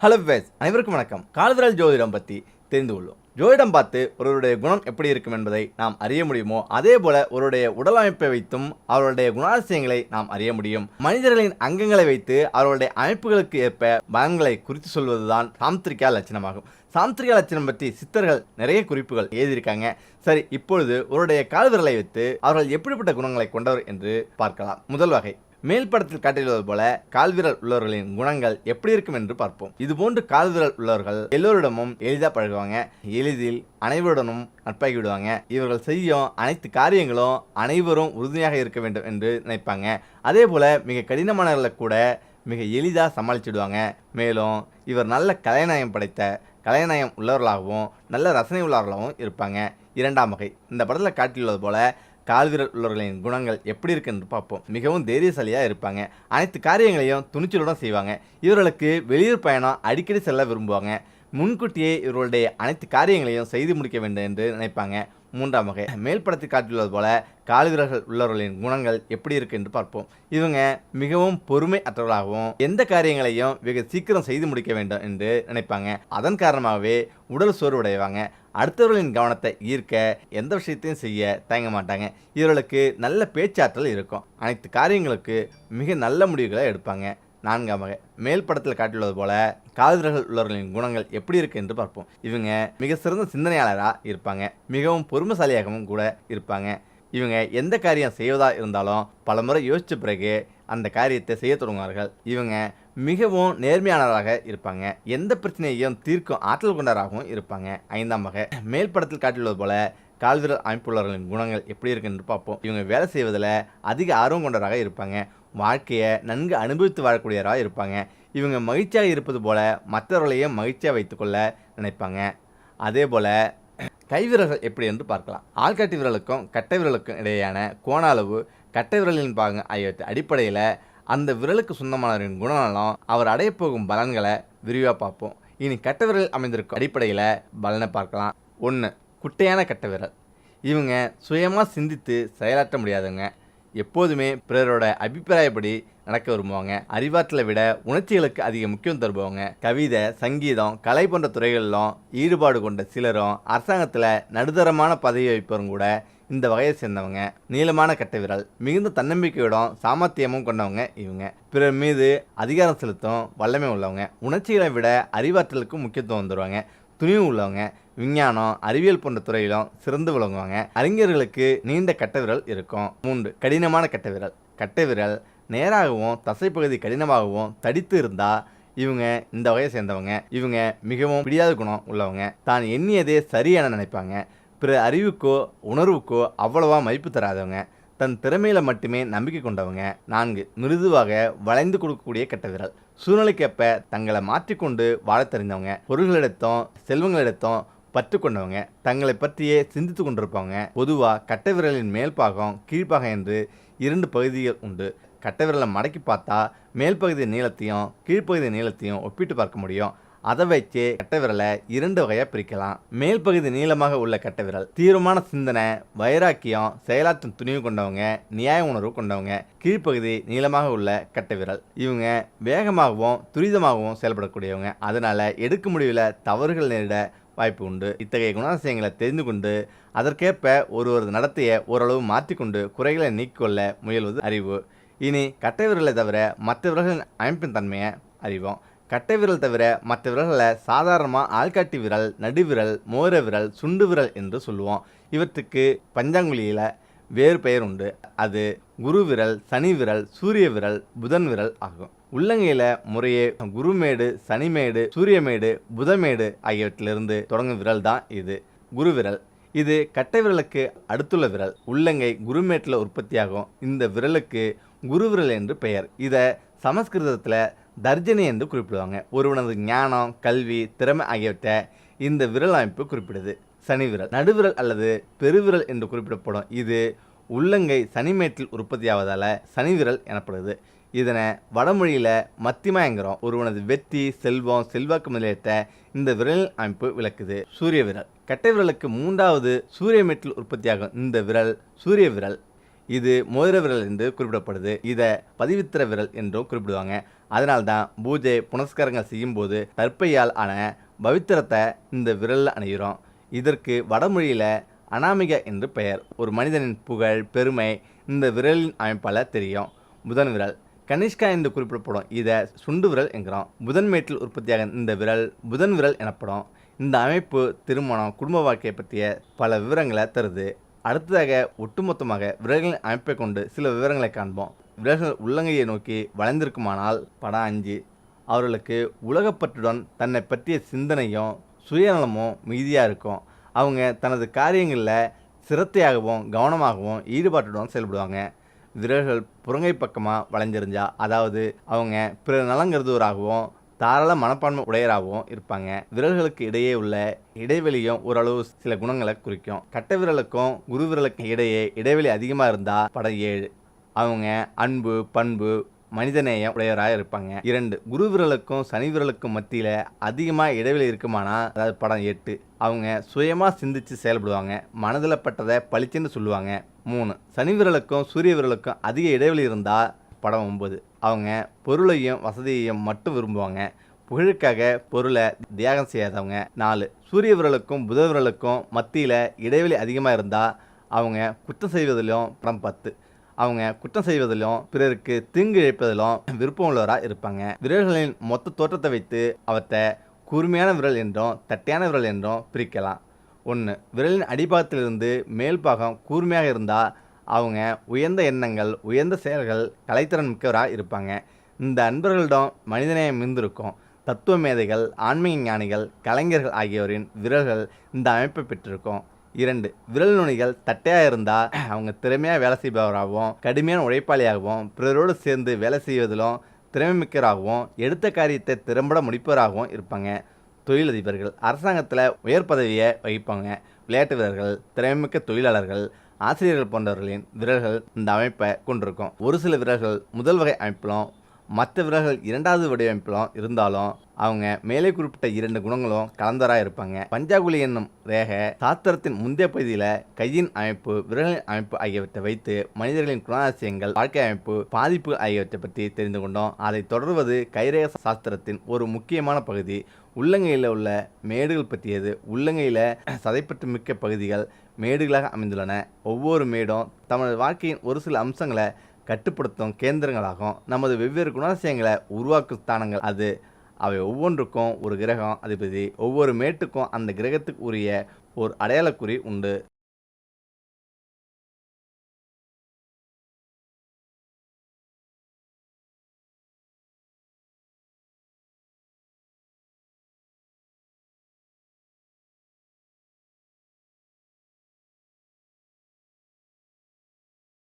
Hello ways அனைவருக்கும் வணக்கம். கால்விரல் ஜோதிடம் பற்றி தெரிந்து கொள்ளும். ஜோதிடம் பார்த்து ஒருவருடைய குணம் எப்படி இருக்கும் என்பதை நாம் அறிய முடியுமோ அதே போல ஒருவருடைய உடல் அமைப்பை வைத்தும் அவருடைய குணாதிசயங்களை நாம் அறிய முடியும். மனிதர்களின் அங்கங்களை வைத்து அவர்களுடைய அமைப்புகளுக்கு ஏற்ப பலன்களை குறித்து சொல்வதுதான் சாம்திரிகா லட்சணமாகும். சாம்திரிகா லட்சணம் பற்றி சித்தர்கள் நிறைய குறிப்புகள் எழுதியிருக்காங்க. சரி, இப்பொழுது ஒருவருடைய கால்விரலை வைத்து அவர்கள் எப்படிப்பட்ட குணங்களை கொண்டவர் என்று பார்க்கலாம். முதல் வகை, மேல் படத்தில் காட்டியுள்ளது போல கால்விரல் உள்ளவர்களின் குணங்கள் எப்படி இருக்கும் என்று பார்ப்போம். இதுபோன்று கால்விரல் உள்ளவர்கள் எல்லோரிடமும் எளிதாக பழகுவாங்க, எளிதில் அனைவருடனும் நட்பாகி விடுவாங்க. இவர்கள் செய்யும் அனைத்து காரியங்களும் அனைவரும் உறுதியாக இருக்க வேண்டும் என்று நினைப்பாங்க. அதே போல மிக கடினமானவர்களை கூட மிக எளிதாக சமாளிச்சிடுவாங்க. மேலும் இவர் நல்ல கலைநயம் படைத்த கலைநயம் உள்ளவர்களாகவும் நல்ல ரசனை உள்ளவர்களாகவும் இருப்பாங்க. இரண்டாம் வகை, இந்த படத்தில் காட்டியுள்ளது போல கால்விரல் உள்ளவர்களின் குணங்கள் எப்படி இருக்கு என்று பார்ப்போம். மிகவும் தைரியசாலியாக இருப்பாங்க. அனைத்து காரியங்களையும் துணிச்சலுடன் செய்வாங்க. இவர்களுக்கு வெளியூர் பயணம் அடிக்கடி செல்ல விரும்புவாங்க. முன்கூட்டியே இவர்களுடைய அனைத்து காரியங்களையும் செய்து முடிக்க வேண்டும் என்று நினைப்பாங்க. மூன்றாம் வகை, மேல் படத்தில் காட்டியுள்ளது போல கால்விரல்கள் உள்ளவர்களின் குணங்கள் எப்படி இருக்கு என்று பார்ப்போம். இவங்க மிகவும் பொறுமை அற்றவர்களாகவும் எந்த காரியங்களையும் வெகு சீக்கிரம் செய்து முடிக்க வேண்டும் என்று நினைப்பாங்க. அதன் காரணமாகவே உடல் சோர்வடைவாங்க. அடுத்தவர்களின் கவனத்தை ஈர்க்க எந்த விஷயத்தையும் செய்ய தயங்க மாட்டாங்க. இவர்களுக்கு நல்ல பேச்சாற்றல் இருக்கும். அனைத்து காரியங்களுக்கு மிக நல்ல முடிவுகளை எடுப்பாங்க. நான்காம் வகை, மேல் படத்தில் காட்டியுள்ளது போல கால்விரல்கள் உள்ளவர்களின் குணங்கள் எப்படி இருக்கு என்று பார்ப்போம். இவங்க மிக சிறந்த சிந்தனையாளராக இருப்பாங்க. மிகவும் பொறுமைசாலியாகவும் கூட இருப்பாங்க. இவங்க எந்த காரியம் செய்வதா இருந்தாலும் பல முறை யோசித்த பிறகு அந்த காரியத்தை செய்ய தொடங்குவார்கள். இவங்க மிகவும் நேர்மையானவராக இருப்பாங்க. எந்த பிரச்சனையையும் தீர்க்கும் ஆற்றல் கொண்டவராகவும் இருப்பாங்க. ஐந்தாம் வகை, மேல் படத்தில் காட்டியுள்ளது போல கால்விரல் அமைப்புள்ளவர்களின் குணங்கள் எப்படி இருக்கு என்று பார்ப்போம். இவங்க வேலை செய்வதில் அதிக ஆர்வம் கொண்டவராக இருப்பாங்க. வாழ்க்கையை நன்கு அனுபவித்து வாழக்கூடியவராக இருப்பாங்க. இவங்க மகிழ்ச்சியாக இருப்பது போல மற்றவர்களையும் மகிழ்ச்சியாக வைத்துக்கொள்ள நினைப்பாங்க. அதே போல் கைவிரல்கள் எப்படி என்று பார்க்கலாம். ஆள்காட்டி விரலுக்கும் கட்டை விரலுக்கும் இடையேயான கோண அளவு, கட்டை விரலின் பாகம் ஆகியவற்றை அடிப்படையில் அந்த விரலுக்கு சொந்தமானவரின் குணநலம், அவர் அடைய போகும் பலன்களை விரிவாக பார்ப்போம். இனி கட்டை விரலில் அமைந்திருக்கும் அடிப்படையில் பலனை பார்க்கலாம். 1. குட்டையான கட்டை விரல். இவங்க சுயமாக சிந்தித்து செயலாற்ற முடியாதவங்க. எப்போதுமே பிறரோட அபிப்பிராயப்படி நடக்க விரும்புவாங்க. அறிவாற்றலை விட உணர்ச்சிகளுக்கு அதிக முக்கியம் தருபவங்க. கவிதை, சங்கீதம், கலை போன்ற துறைகளிலும் ஈடுபாடு கொண்ட சிலரும் அரசாங்கத்தில் நடுத்தரமான பதவி வைப்பவரும் கூட இந்த வகையை சேர்ந்தவங்க. நீளமான கட்டை விரல், மிகுந்த தன்னம்பிக்கையுடன் சாமர்த்தியமும் கொண்டவங்க. இவங்க பிறர் மீது அதிகாரம் செலுத்தும் வல்லமை உள்ளவங்க. உணர்ச்சிகளை விட அறிவாற்றலுக்கும் முக்கியத்துவம் தருவாங்க. துணிவு உள்ளவங்க. விஞ்ஞானம், அறிவியல் போன்ற துறையிலும் சிறந்து விளங்குவாங்க. அறிஞர்களுக்கு நீண்ட கட்டை விரல் இருக்கும். 3. கடினமான கட்டை விரல். கட்டை விரல் நேராகவும் தசைப்பகுதி கடினமாகவும் தடித்து இருந்தால் இவங்க இந்த வகையை சேர்ந்தவங்க. இவங்க மிகவும் பிடியாத குணம் உள்ளவங்க. தான் எண்ணியதே சரி என நினைப்பாங்க. பிற அறிவுக்கோ உணர்வுக்கோ அவ்வளவா மதிப்பு தராதவங்க. தன் திறமையில மட்டுமே நம்பிக்கை கொண்டவங்க. 4. மிருதுவாக வளைந்து கொடுக்கக்கூடிய கட்டை விரல். சூழ்நிலைக்கேற்ப தங்களை மாற்றிக்கொண்டு வாழ தெரிந்தவங்க. பொருள்களிடத்தும் செல்வங்களிடத்தும் பற்று கொண்டவங்க. தங்களை பற்றியே சிந்தித்து கொண்டிருப்பாங்க. பொதுவாக கட்டை விரலின் மேல் பாகம் கீழ்ப்பாகம் என்று 2 பகுதிகள் உண்டு. கட்டை விரலை மடக்கி பார்த்தா மேல் பகுதி நீளத்தையும் கீழ்ப்பகுதி நீளத்தையும் ஒப்பிட்டு பார்க்க முடியும். அதை வச்சு கட்டை விரலை 2 வகையாக பிரிக்கலாம். மேல் பகுதி நீளமாக உள்ள கட்டை விரல் தீவிரமான சிந்தனை, வைராக்கியம், செயலாற்றும் துணிவு கொண்டவங்க, நியாய உணர்வு கொண்டவங்க. கீழ்ப்பகுதி நீளமாக உள்ள கட்டை விரல் இவங்க வேகமாகவும் துரிதமாகவும் செயல்படக்கூடியவங்க. அதனால எடுக்க முடிவில் தவறுகள் நேரிட வாய்ப்பு உண்டு. இத்தகைய குணாதிசயங்களை தெரிந்து கொண்டு அதற்கேற்ப ஒருவரது நடத்தையை ஓரளவு மாற்றிக்கொண்டு குறைகளை நீக்கிக்கொள்ள முயல்வது அறிவு. இனி கட்டை விரலை தவிர மற்ற விரல்களின் அமைப்பின் தன்மையை அறிவோம். கட்டை விரல் தவிர மற்ற விரல்களை சாதாரணமாக ஆள்காட்டி விரல், நடுவிரல், மோர விரல், சுண்டு விரல் என்று சொல்லுவோம். இவற்றுக்கு பஞ்சாங்குலியில் வேறு பெயர் உண்டு. அது குரு விரல், சனி விரல், சூரிய விரல், புதன் விரல் ஆகும். உள்ளங்கையில் முறையே குருமேடு, சனிமேடு, சூரியமேடு, புதமேடு ஆகியவற்றிலிருந்து தொடங்கும் விரல் தான் இது குரு விரல். இது கட்டை விரலுக்கு அடுத்துள்ள விரல். உள்ளங்கை குருமேட்டில் உற்பத்தியாகும் இந்த விரலுக்கு குரு விரல் என்று பெயர். இதை சமஸ்கிருதத்தில் தர்ஜனி என்று குறிப்பிடுவாங்க. ஒருவனது ஞானம், கல்வி, திறமை ஆகியவற்றை இந்த விரல் அமைப்பு குறிப்பிடுது. சனி விரல். நடுவிரல் அல்லது பெருவிரல் என்று குறிப்பிடப்படும் இது உள்ளங்கை சனிமேட்டில் உற்பத்தியாவதால் சனி விரல் எனப்படுது. இதனை வடமொழியில் மத்திமா என்கிறோம். ஒருவனது வெற்றி, செல்வம், செல்வாக்கு முதலியற்ற இந்த விரலின் அமைப்பு விளக்குது. சூரிய விரல். கட்டை விரலுக்கு 3வது சூரியமேட்டில் உற்பத்தியாகும் இந்த விரல் சூரிய விரல். இது மோதிர விரல் என்று குறிப்பிடப்படுது. இதை பதிவித்திர விரல் என்றும் குறிப்பிடுவாங்க. அதனால்தான் பூஜை புனஸ்காரங்கள் செய்யும்போது தர்ப்பையால் ஆன பவித்திரத்தை இந்த விரலில் அணிகிறோம். இதற்கு வடமொழியில் அனாமிக என்று பெயர். ஒரு மனிதனின் புகழ் பெருமை இந்த விரலின் அமைப்பால் தெரியும். புதன் விரல் கனிஷ்கா என்று குறிப்பிடப்படும். இதை சுண்டு விரல் என்கிறோம். புதன் மேட்டில் உற்பத்தியாக இந்த விரல் புதன் விரல் எனப்படும். இந்த அமைப்பு திருமணம் குடும்ப வாழ்க்கையை பற்றிய பல விவரங்களை தருது. அடுத்ததாக ஒட்டுமொத்தமாக விரல்களின் அமைப்பை கொண்டு சில விவரங்களை காண்போம். விரல்கள் உள்ளங்கையை நோக்கி வளைந்திருக்குமானால் படம் 5 அவர்களுக்கு உலகப்பற்றுடன் தன்னை பற்றிய சிந்தனையும் சுயநலமும் மிகுதியாக இருக்கும். அவங்க தனது காரியங்களில் சிரத்தையாகவும் கவனமாகவும் ஈடுபாட்டுடன் செயல்படுவாங்க. விரல்கள் புறங்கை பக்கமாக வளைஞ்சிருந்தா அதாவது அவங்க பிற நலம் கருதுவராகவும் தாராள மனப்பான்மை உடையராகவும் இருப்பாங்க. விரல்களுக்கு இடையே உள்ள இடைவெளியும் ஓரளவு சில குணங்களை குறிக்கும். கட்டை விரலுக்கும் குரு விரலுக்கும் இடையே இடைவெளி அதிகமாக இருந்தால் படம் 7 அவங்க அன்பு பண்பு மனிதநேயம் உடையவராக இருப்பாங்க. 2 குரு விரலுக்கும் சனி விரலுக்கும் மத்தியில் அதிகமாக இடைவெளி இருக்குமானா அதாவது படம் 8 அவங்க சுயமாக சிந்திச்சு செயல்படுவாங்க. மனதில் பட்டதை பளிச்சுன்னு சொல்லுவாங்க. 3 சனி விரலுக்கும் சூரிய விரலுக்கும் அதிக இடைவெளி இருந்தால் படம் 9 அவங்க பொருளையும் வசதியையும் மட்டும் விரும்புவாங்க. புகழுக்காக பொருளை தியாகம் செய்யாதவங்க. 4 சூரிய விரலுக்கும் புத விரலுக்கும் மத்தியில் இடைவெளி அதிகமாக இருந்தால் அவங்க குற்றம் செய்வதிலும் படம் 10 அவங்க குற்றம் செய்வதிலும் பிறருக்கு தீங்கு இழைப்பதிலும் விருப்பம் உள்ளவராக இருப்பாங்க. விரல்களின் மொத்த தோற்றத்தை வைத்து அவற்றை கூர்மையான விரல் என்றும் தட்டையான விரல் என்றும் பிரிக்கலாம். 1 விரலின் அடிப்பாகத்திலிருந்து மேல் பாகம் கூர்மையாக இருந்தால் அவங்க உயர்ந்த எண்ணங்கள் உயர்ந்த செயல்கள் கலைத்திறன் மிக்கவராக இருப்பாங்க. இந்த அன்பர்களிடம் மனிதநேயம் மிகுந்திருக்கும். தத்துவ மேதைகள் ஆன்மீக ஞானிகள் கலைஞர்கள் ஆகியோரின் விரல்கள் இந்த அமைப்பை பெற்றிருக்கும். 2 விரல் நுனிகள் தட்டையாக இருந்தால் அவங்க திறமையாக வேலை செய்பவராகவும் கடுமையான உழைப்பாளியாகவும் பிறரோடு சேர்ந்து வேலை செய்வதிலும் திறமை மிக்கவராகவும் எடுத்த காரியத்தை திறம்பட முடிப்பவராகவும் இருப்பாங்க. தொழிலதிபர்கள் அரசாங்கத்தில் உயர் பதவியை வகிப்பாங்க. விளையாட்டு வீரர்கள் திறமைமிக்க தொழிலாளர்கள் ஆசிரியர்கள் போன்றவர்களின் விரல்கள் இந்த அமைப்பை கொண்டிருக்கும். ஒரு சில விரல்கள் முதல் வகை அமைப்பிலும் மற்ற விரல்கள் 2வது வடிவமைப்பிலும் இருந்தாலும் அவங்க மேலே குறிப்பிட்ட 2 குணங்களும் கலந்தராக இருப்பாங்க. பஞ்சாகுலி என்னும் ரேகை சாஸ்திரத்தின் முந்தைய பகுதியில் கையின் அமைப்பு விரலின் அமைப்பு ஆகியவற்றை வைத்து மனிதர்களின் குணாதிசயங்கள் வாழ்க்கை அமைப்பு பாதிப்பு ஆகியவற்றை பற்றி தெரிந்து கொண்டோம். அதை தொடர்வது கைரேக சாஸ்திரத்தின் ஒரு முக்கியமான பகுதி உள்ளங்கையில் உள்ள மேடுகள் பற்றியது. உள்ளங்கையில் சதைப்பற்று மிக்க பகுதிகள் மேடுகளாக அமைந்துள்ளன. ஒவ்வொரு மேடும் தமது வாழ்க்கையின் ஒரு சில அம்சங்களை கட்டுப்படுத்தும் கேந்திரங்களாகும். நமது வெவ்வேறு குணாதிசயங்களை உருவாக்கும் ஸ்தானங்கள் அது. அவை ஒவ்வொன்றுக்கும் ஒரு கிரகம் அதிபதி. ஒவ்வொரு மேட்டுக்கும் அந்த கிரகத்துக்கு உரிய ஒரு அடையாளக்குறி உண்டு.